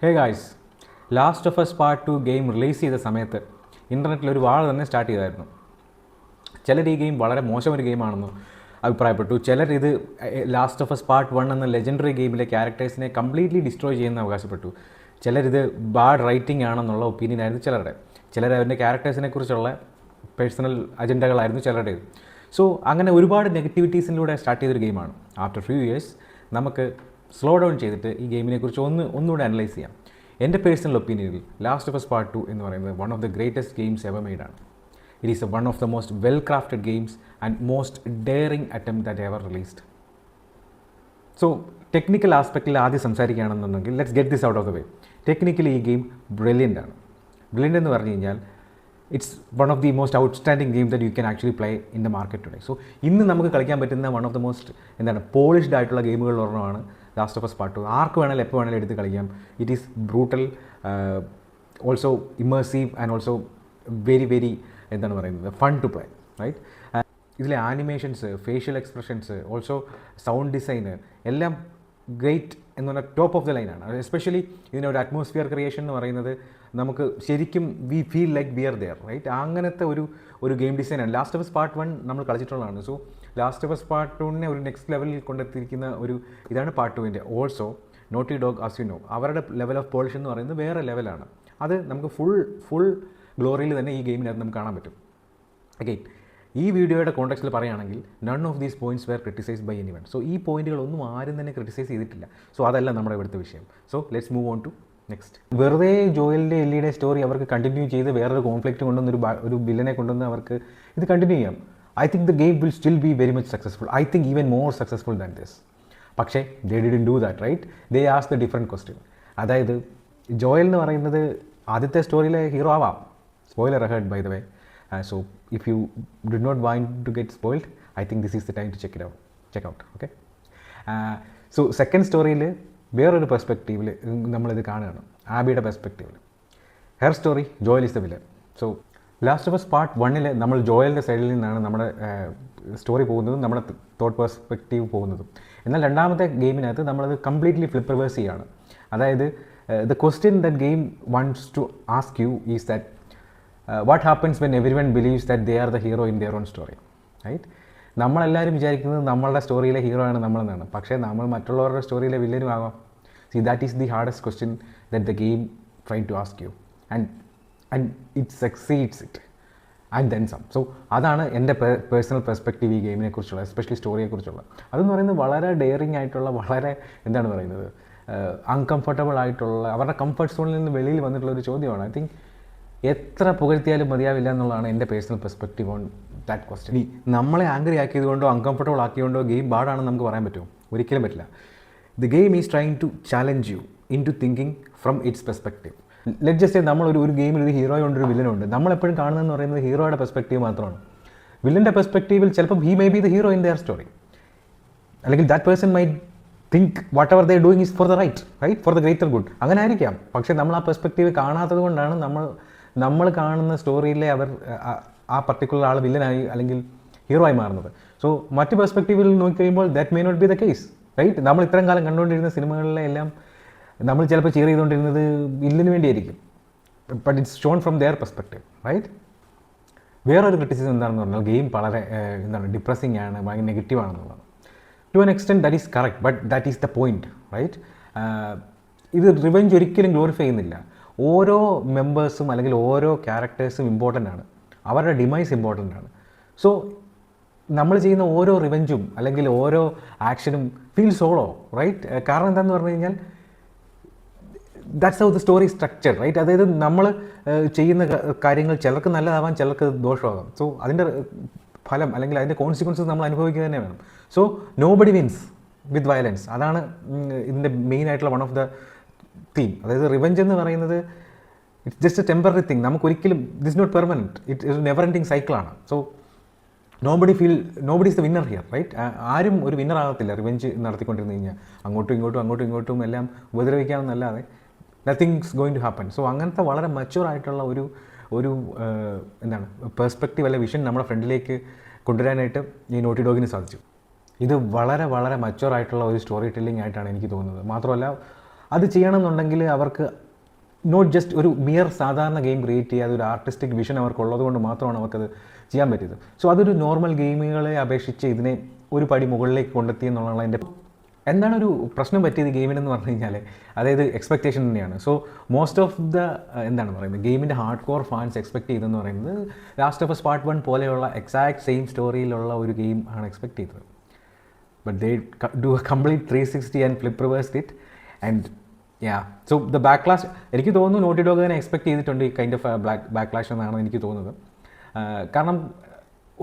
Hey guys, Last of Us Part 2 game release ചെയ്ത സമയത്ത് ഇൻ്റർനെറ്റിൽ ഒരു വാൾ തന്നെ സ്റ്റാർട്ട് ചെയ്തായിരുന്നു. ചിലർ ഈ ഗെയിം വളരെ മോശം ഒരു ഗെയിമാണെന്ന് അഭിപ്രായപ്പെട്ടു. ചിലർ ഇത് ലാസ്റ്റ് ഓഫ് എസ് പാർട്ട് 1 എന്ന ലെജൻഡറി ഗെയിമിലെ ക്യാരക്ടേഴ്സിനെ കംപ്ലീറ്റ്ലി ഡിസ്ട്രോയ് ചെയ്യുന്ന അവകാശപ്പെട്ടു. ചിലരിത് ബാഡ് റൈറ്റിംഗ് ആണെന്നുള്ള ഒപ്പീനിയൻ ആയിരുന്നു ചിലരുടെ. ചിലർ അവരുടെ ക്യാരക്ടേഴ്സിനെ കുറിച്ചുള്ള പേഴ്സണൽ അജണ്ടകളായിരുന്നു ചിലരുടേത്. സോ അങ്ങനെ ഒരുപാട് നെഗറ്റിവിറ്റീസിലൂടെ സ്റ്റാർട്ട് ചെയ്തൊരു ഗെയിമാണ്. ആഫ്റ്റർ ഫ്യൂ ഇയേഴ്സ് നമുക്ക് സ്ലോ ഡൗൺ ചെയ്തിട്ട് ഈ ഗെയിമിനെ കുറിച്ച് ഒന്നുകൂടെ അനലൈസ് ചെയ്യാം. എൻ്റെ പേഴ്സണൽ ഒപ്പീനിയനിൽ ലാസ്റ്റ് ഓഫ് എസ് പാർട്ട് 2 എന്ന് പറയുന്നത് one of the greatest games ever made ആണ്. It is one of the most well crafted games and most daring attempt that ever released. So technical ആസ്പെക്റ്റിൽ ആദ്യം സംസാരിക്കുകയാണെന്നുണ്ടെങ്കിൽ let's get this out of the way. Technically ഈ game brilliant ആണ്. Brilliant എന്ന് പറഞ്ഞു കഴിഞ്ഞാൽ it's one of the most outstanding game that you can actually play in the market today. So ഇന്ന് നമുക്ക് കളിക്കാൻ പറ്റുന്ന one of the most polished ആയിട്ടുള്ള ഗെയിമുകളിൽ ഒരെണ്ണമാണ് ലാസ്റ്റ് ഓഫ് എസ് പാർട്ട് 2. ആർക്ക് വേണമെങ്കിലും എപ്പോൾ വേണമെങ്കിലും എടുത്ത് കളിക്കാം. It is brutal, also immersive and also very fun to play, right? ഇതിലെ animations, facial expressions, also sound ഡിസൈന് എല്ലാം ഗ്രേറ്റ് എന്ന് പറഞ്ഞാൽ ടോപ്പ് ഓഫ് ദ ലൈനാണ്. എസ്പെഷ്യലി ഇതിനൊരു അറ്റ്മോസ്ഫിയർ ക്രിയേഷൻ എന്ന് പറയുന്നത് നമുക്ക് ശരിക്കും we feel like we are there, right? അങ്ങനത്തെ ഒരു ഗെയിം ഡിസൈനാണ്. ലാസ്റ്റ് ഓഫ് എസ് പാർട്ട് 1 നമ്മൾ കളിച്ചിട്ടുള്ളതാണ്. So last of us part 2നെ ഒരു നെക്സ്റ്റ് ലെവലിൽ കൊണ്ടെത്തിയിരിക്കുന്ന ഇതാണ് പാർട്ട് 2ൻ്റെ. Also Naughty Dog as you know അവരുടെ ലെവൽ ഓഫ് പോളിഷ് എന്ന് പറയുന്നത് വേറെ ലെവലാണ്. അത് നമുക്ക് ഫുൾ ഗ്ലോറിയിൽ തന്നെ ഈ ഗെയിമിനകത്ത് നമുക്ക് കാണാൻ പറ്റും. അഗെയിൻ ഈ വീഡിയോയുടെ കോണ്ടെക്സ്റ്റിൽ പറയുകയാണെങ്കിൽ none of these points were criticised by anyone. So ഈ പോയിന്റുകളൊന്നും ആരും തന്നെ ക്രിട്ടിസൈസ് ചെയ്തിട്ടില്ല. സോ അതല്ല നമ്മുടെ ഇവിടുത്തെ വിഷയം. So let's move on to next. വെറുതെ ജോയലിൻ്റെ എല്ലിയുടെ സ്റ്റോറി അവർക്ക് കണ്ടിന്യൂ ചെയ്ത് വേറൊരു കോൺഫ്ലിക്റ്റ് കൊണ്ടുവന്ന് ഒരു വില്ലനെ കൊണ്ടുവന്ന് അവർക്ക് ഇത് കണ്ടിന്യൂ ചെയ്യാം. I think the game will still be very much successful. I think even more successful than this. പക്ഷേ they didn't do that, right? They ask the different question. അതായത് ജോയൽ എന്ന് പറയുന്നത് ആദ്യത്തെ സ്റ്റോറിയിലെ ഹീറോ ആവാം. Spoiler ahead by the way. So if you did not want to get spoiled, I think this is the time to check out, okay? So second സ്റ്റോറിയിൽ വേറൊരു പെർസ്പെക്റ്റീവിൽ നമ്മളിത് കാണുകയാണ്. ആബിയുടെ പെർസ്പെക്റ്റീവിൽ her story, Joel is the villain. So last of us part 1 നമ്മൾ ജോയലിൻ്റെ സൈഡിൽ നിന്നാണ് നമ്മുടെ സ്റ്റോറി പോകുന്നതും നമ്മുടെ തോട്ട് പെർസ്പെക്റ്റീവ് പോകുന്നതും. എന്നാൽ രണ്ടാമത്തെ ഗെയിമിനകത്ത് നമ്മളത് കംപ്ലീറ്റ്ലി ഫ്ലിപ്പ് റിവേഴ്സ് ചെയ്യുകയാണ്. അതായത് the question that game wants to ask you is that what happens when everyone believes that they are the hero in their own story, right? നമ്മളെല്ലാവരും വിചാരിക്കുന്നത് നമ്മളുടെ സ്റ്റോറിയിലെ ഹീറോ ആണ് നമ്മളെന്നാണ്. പക്ഷേ നമ്മൾ മറ്റുള്ളവരുടെ സ്റ്റോറിയിലെ വില്ലനും ആവാം. See that is the hardest question that the game try to ask you and it succeeds it and then some. So അതാണ് എൻ്റെ പേഴ്സണൽ പെർസ്പെക്റ്റീവ് ഈ ഗെയിമിനെ കുറിച്ചുള്ള, എസ്പെഷ്യലി സ്റ്റോറിയെക്കുറിച്ചുള്ള. അതെന്ന് പറയുന്നത് വളരെ ഡെയറിങ് ആയിട്ടുള്ള, വളരെ അൺകംഫർട്ടബിൾ ആയിട്ടുള്ള, അവരുടെ കംഫർട്ട് സോണിൽ നിന്ന് വെളിയിൽ വന്നിട്ടുള്ള ഒരു ചോദ്യമാണ്. ഐ തിങ്ക് എത്ര പുകഴ്ത്തിയാലും മതിയാവില്ല എന്നുള്ളതാണ് എൻ്റെ personal perspective on that question. ഇനി നമ്മളെ ആംഗ്രി ആക്കിയതുകൊണ്ടോ അൺകംഫർട്ടബിൾ ആക്കിയതുകൊണ്ടോ ഗെയിം ബാഡാണെന്ന് നമുക്ക് പറയാൻ പറ്റുമോ? ഒരിക്കലും പറ്റില്ല. The game is trying to challenge you in to thinking from its perspective. Let just നമ്മൾ ഒരു ഗെയിമിൽ ഒരു ഹീറോയുണ്ട്, ഒരു വില്ലനുണ്ട്. നമ്മളെപ്പോഴും കാണുന്നതെന്ന് പറയുന്നത് ഹീറോയുടെ പെർസ്പെക്റ്റീവ് മാത്രമാണ്. വില്ലൻ്റെ പെർസ്പെക്റ്റീവിൽ ചിലപ്പം he may be the hero in their story, അല്ലെങ്കിൽ that person my think whatever they doing is for the right for the greater good. അങ്ങനെ ആയിരിക്കാം. പക്ഷേ നമ്മൾ ആ പെർസ്പെക്റ്റീവ് കാണാത്തത് കൊണ്ടാണ് നമ്മൾ കാണുന്ന സ്റ്റോറിയിലെ ആ പർട്ടിക്കുലർ ആൾ വില്ലനായി അല്ലെങ്കിൽ ഹീറോ ആയി മാറുന്നത്. സോ മറ്റ് പെർസ്പെക്റ്റീവിൽ നോക്കിക്കഴിയുമ്പോൾ that may not be the case, right? നമ്മൾ ഇത്രയും കാലം കണ്ടുകൊണ്ടിരുന്ന സിനിമകളിലെ എല്ലാം നമ്മൾ ചിലപ്പോൾ ചെയർ ചെയ്തുകൊണ്ടിരുന്നത് വില്ലിന് വേണ്ടിയായിരിക്കും. But it's shown from their perspective, right? വേറൊരു ക്രിറ്റിസിസം എന്താണെന്ന് പറഞ്ഞാൽ ഗെയിം വളരെ ഡിപ്രസിങ് ആണ്, ഭയങ്കര നെഗറ്റീവ് ആണെന്നുള്ളതാണ്. To an extent that is correct, but that is the point, right? ഇത് റിവെഞ്ച് ഒരിക്കലും ഗ്ലോറിഫൈ ചെയ്യുന്നില്ല. ഓരോ മെമ്പേഴ്സും അല്ലെങ്കിൽ ഓരോ ക്യാരക്ടേഴ്സും ഇമ്പോർട്ടൻ്റ് ആണ്. അവരുടെ ഡിമൈസ് ഇമ്പോർട്ടൻ്റ് ആണ്. സോ നമ്മൾ ചെയ്യുന്ന ഓരോ റിവെഞ്ചും അല്ലെങ്കിൽ ഓരോ ആക്ഷനും ഫീൽ സോളോ, റൈറ്റ്? കാരണം എന്താണെന്ന് പറഞ്ഞു കഴിഞ്ഞാൽ that's how the story structure, right? അതായത് നമ്മൾ ചെയ്യുന്ന കാര്യങ്ങൾ ചിലർക്ക് നല്ലതാവാം, ചിലർക്ക് ദോഷമാകാം. സോ അതിൻ്റെ ഫലം അല്ലെങ്കിൽ അതിൻ്റെ കോൺസിക്വൻസസ് നമ്മൾ അനുഭവിക്കുക തന്നെ വേണം. So nobody wins with violence. അതാണ് ഇതിൻ്റെ മെയിൻ ആയിട്ടുള്ള വൺ ഓഫ് ദ തീം. അതായത് റിവെഞ്ച് എന്ന് പറയുന്നത് it's just a temporary thing. നമുക്കൊരിക്കലും this not permanent, it never ending സൈക്കിളാണ്. So nobody is the winner here, right? ആരും ഒരു വിന്നർ ആകത്തില്ല റിവെഞ്ച് നടത്തിക്കൊണ്ടിരുന്നു കഴിഞ്ഞാൽ. അങ്ങോട്ടും ഇങ്ങോട്ടും എല്ലാം ഉപദ്രവിക്കാമെന്നല്ലാതെ nothing's going to happen. So അങ്ങനത്തെ വളരെ മച്യൂർ ആയിട്ടുള്ള ഒരു പെർസ്പെക്റ്റീവ് അല്ലെ വിഷൻ നമ്മുടെ ഫ്രണ്ടിലേക്ക് കൊണ്ടുവരാനായിട്ട് ഈ നോട്ടി ഡോഗിന് സാധിച്ചു. ഇത് വളരെ മച്യൂർ ആയിട്ടുള്ള ഒരു സ്റ്റോറി ടെല്ലിംഗ് ആയിട്ടാണ് എനിക്ക് തോന്നുന്നത്. മാത്രമല്ല അത് ചെയ്യണമെന്നുണ്ടെങ്കിൽ അവർക്ക് നോട്ട് ജസ്റ്റ് ഒരു മിയർ സാധാരണ ഗെയിം ക്രിയേറ്റ് ചെയ്യാതെ ഒരു ആർട്ടിസ്റ്റിക് വിഷൻ അവർക്കുള്ളത് കൊണ്ട് മാത്രമാണ് അവർക്കത് ചെയ്യാൻ പറ്റിയത്. സോ അതൊരു നോർമൽ ഗെയിമുകളെ അപേക്ഷിച്ച് ഇതിനെ ഒരു പടി മുകളിലേക്ക് കൊണ്ടെത്തി എന്നുള്ളതാണ് എൻ്റെ. എന്താണ് ഒരു പ്രശ്നം പറ്റിയത് ഗെയിമിനെന്ന് പറഞ്ഞു കഴിഞ്ഞാൽ അതായത് എക്സ്പെക്റ്റേഷൻ തന്നെയാണ്. സോ മോസ്റ്റ് ഓഫ് ദ എന്താണ് പറയുന്നത് ഗെയിമിൻ്റെ ഹാർഡ് കോർ ഫാൻസ് എക്സ്പെക്ട് ചെയ്തതെന്ന് പറയുന്നത് ലാസ്റ്റ് ഓഫ് അസ് പാർട്ട് 1 പോലെയുള്ള എക്സാക്ട് സെയിം സ്റ്റോറിയിലുള്ള ഒരു ഗെയിം ആണ് എക്സ്പെക്ട് ചെയ്തത്. But they do A complete 360 and flip reversed it and so the backlash എനിക്ക് തോന്നുന്നു നോട്ടി ഡോഗ് തന്നെ എക്സ്പെക്ട് ചെയ്തിട്ടുണ്ട് ഈ കൈൻഡ് ഓഫ് ബാക്ക്ലാഷ് എന്നാണ് എനിക്ക് തോന്നുന്നത്. കാരണം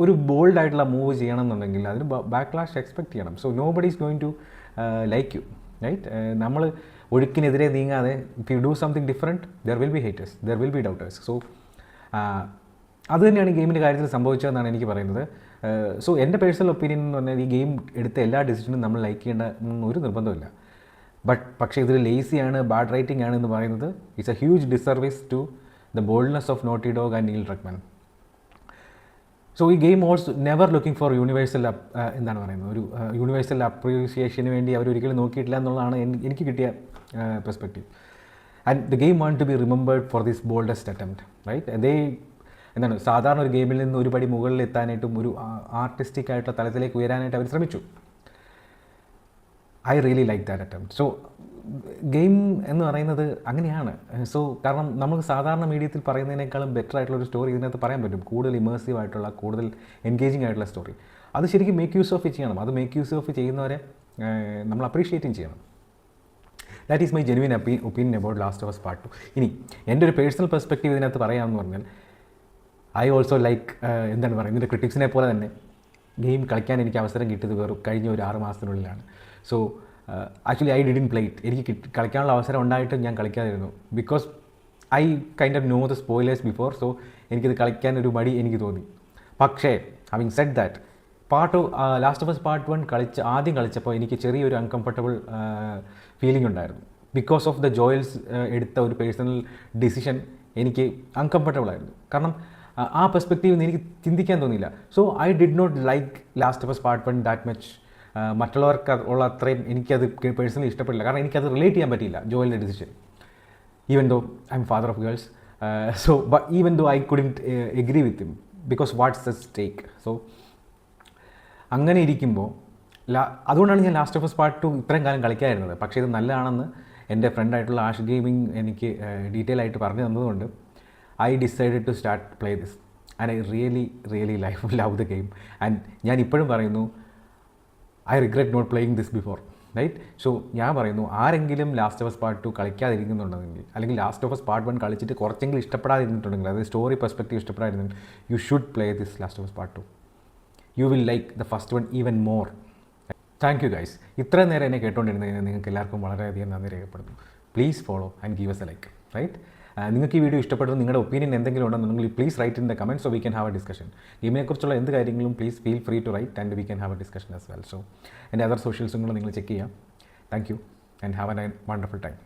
ഒരു ബോൾഡ് ആയിട്ടുള്ള മൂവ് ചെയ്യണം എന്നുണ്ടെങ്കിൽ അതിന് ബാക്ക്ലാഷ് എക്സ്പെക്ട് ചെയ്യണം. So nobody is going to like you, right? നമ്മൾ ഒഴുക്കിനെതിരെ നീങ്ങാതെ if you do something different there will be haters, there will be doubters. So അത് തന്നെയാണ് ഈ ഗെയിമിൻ്റെ കാര്യത്തിൽ സംഭവിച്ചതെന്നാണ് എനിക്ക് പറയുന്നത്. സോ എൻ്റെ പേഴ്സണൽ ഒപ്പീനിയൻ എന്ന് പറഞ്ഞാൽ ഈ ഗെയിം എടുത്ത എല്ലാ ഡിസിഷനും നമ്മൾ ലൈക്ക് ചെയ്യേണ്ട ഒരു നിർബന്ധമില്ല. പക്ഷേ ഇതിൽ ലേസിയാണ്, ബാഡ് റൈറ്റിംഗ് ആണ് എന്ന് പറയുന്നത് it's a huge disservice to the boldness of Naughty Dog and Neil Druckmann. So ഈ game also never looking for universal എന്താണ് പറയുന്നത് ഒരു യൂണിവേഴ്സൽ അപ്രീസിയേഷന് വേണ്ടി അവരൊരിക്കലും നോക്കിയിട്ടില്ല എന്നുള്ളതാണ് എനിക്ക് കിട്ടിയ perspective. And the game want to be remembered for this boldest attempt, right? അതേ എന്താണ് സാധാരണ ഒരു ഗെയിമിൽ നിന്ന് ഒരു പടി മുകളിൽ എത്താനായിട്ടും ഒരു ആർട്ടിസ്റ്റിക് ആയിട്ടുള്ള തലത്തിലേക്ക് ഉയരാനായിട്ട് അവർ ശ്രമിച്ചു. I really like that attempt. So game എന്ന് പറയുന്നത് അങ്ങനെയാണ്. സോ കാരണം നമുക്ക് സാധാരണ മീഡിയത്തിൽ പറയുന്നതിനേക്കാളും ബെറ്റർ ആയിട്ടുള്ള ഒരു സ്റ്റോറി ഇതിനകത്ത് പറയാൻ പറ്റും. കൂടുതൽ ഇമേഴ്സീവ് ആയിട്ടുള്ള, കൂടുതൽ എൻഗേജിങ് ആയിട്ടുള്ള സ്റ്റോറി. അത് ശരിക്കും മേക്ക് യൂസ് ഓഫ് ചെയ്യണം. അത് മേക്ക് യൂസ് ഓഫ് ചെയ്യുന്നവരെ നമ്മൾ അപ്രീഷിയേറ്റും ചെയ്യണം. That is my genuine opinion about Last of us part 2. ഇനി എൻ്റെ ഒരു പേഴ്സണൽ പെർസ്പെക്റ്റീവ് ഇതിനകത്ത് പറയാമെന്ന് പറഞ്ഞാൽ ഐ ഓൾസോ ലൈക്ക് എന്താണ് പറയുന്നത് ഇതിൻ്റെ ക്രിറ്റിക്സിനെ പോലെ തന്നെ ഗെയിം കളിക്കാൻ എനിക്ക് അവസരം കിട്ടിയത് കഴിഞ്ഞ ഒരു 6 മാസത്തിനുള്ളിലാണ്. So actually I didn't play it. എനിക്ക് കളിക്കാനുള്ള അവസരം ഉണ്ടായിട്ടും ഞാൻ കളിക്കാതിരുന്നു. Because I kind of know the spoilers before. So എനിക്കിത് കളിക്കാനൊരു മടി എനിക്ക് തോന്നി. പക്ഷേ having said that last of us part 1 ആദ്യം കളിച്ചപ്പോൾ എനിക്ക് ചെറിയൊരു അൺകംഫർട്ടബിൾ ഫീലിംഗ് ഉണ്ടായിരുന്നു. ബിക്കോസ് ഓഫ് ദ ജോയൽസ് എടുത്ത ഒരു പേഴ്സണൽ ഡിസിഷൻ എനിക്ക് അൺകംഫർട്ടബിൾ ആയിരുന്നു. കാരണം ആ പെർസ്പെക്റ്റീവ് എനിക്ക് ചിന്തിക്കാൻ തോന്നിയില്ല. So I did not like Last of us part 1 that much. മറ്റുള്ളവർക്ക് ഉള്ള അത്രയും എനിക്കത് പേഴ്സണലി ഇഷ്ടപ്പെട്ടില്ല. കാരണം എനിക്കത് റിലേറ്റ് ചെയ്യാൻ പറ്റിയില്ല ജോയലിൻ്റെ decision. Even though I am father of girls. So even though I couldn't agree with him because what's the stake. So അങ്ങനെ ഇരിക്കുമ്പോൾ അതുകൊണ്ടാണ് ഞാൻ ലാസ്റ്റ് ഓഫ് അസ് പാർട്ട് 2 ഇത്രയും കാലം കളിക്കാതിരുന്നത്. പക്ഷേ ഇത് നല്ലതാണെന്ന് എൻ്റെ ഫ്രണ്ടായിട്ടുള്ള ആഷ് ഗെയിമിംഗ് എനിക്ക് ഡീറ്റെയിൽ ആയിട്ട് പറഞ്ഞു തന്നതുകൊണ്ട് I decided to start play this and I really love the game. And ഞാൻ ഇപ്പോഴും പറയുന്നു I regret not playing this before, right? So ഞാൻ പറയുന്നു ആരെങ്കിലും ലാസ്റ്റ് ഓഫ് അസ് പാർട്ട് 2 കളിക്കാതിരിക്കുന്നുണ്ടെങ്കിൽ, അല്ലെങ്കിൽ ലാസ്റ്റ് ഓഫ് അസ് പാർട്ട് 1 കളിച്ചിട്ട് കുറച്ചെങ്കിലും ഇഷ്ടപ്പെടാതിരുന്നിട്ടുണ്ടെങ്കിൽ, അതായത് സ്റ്റോറി പെർസ്പെക്റ്റീവ് ഇഷ്ടപ്പെടാതിരുന്നെങ്കിൽ, you should play this last of us part 2. You will like the first one even more. Thank you guys. ഇത്രയും നേരം എന്നെ കേട്ടുകൊണ്ടിരുന്നതിന് നിങ്ങൾക്ക് എല്ലാവർക്കും വളരെയധികം നന്ദി രേഖപ്പെടുന്നു. Please follow and give us a like, right? നിങ്ങൾക്ക് ഈ വീഡിയോ ഇഷ്ടപ്പെട്ടു, നിങ്ങളുടെ ഒപ്പീനിയൻ എന്തെങ്കിലും ഉണ്ടെന്നുണ്ടെങ്കിൽ please write in the comment so we can have a discussion. ഗെയിമിനെക്കുറിച്ചുള്ള എന്ത് കാര്യങ്ങളും please feel free to right and we can have a discussion as well. So എൻ്റെ അതർ സോഷ്യൽസും കൂടെ നിങ്ങൾ ചെക്ക് ചെയ്യാം. Thank you and have a wonderful time.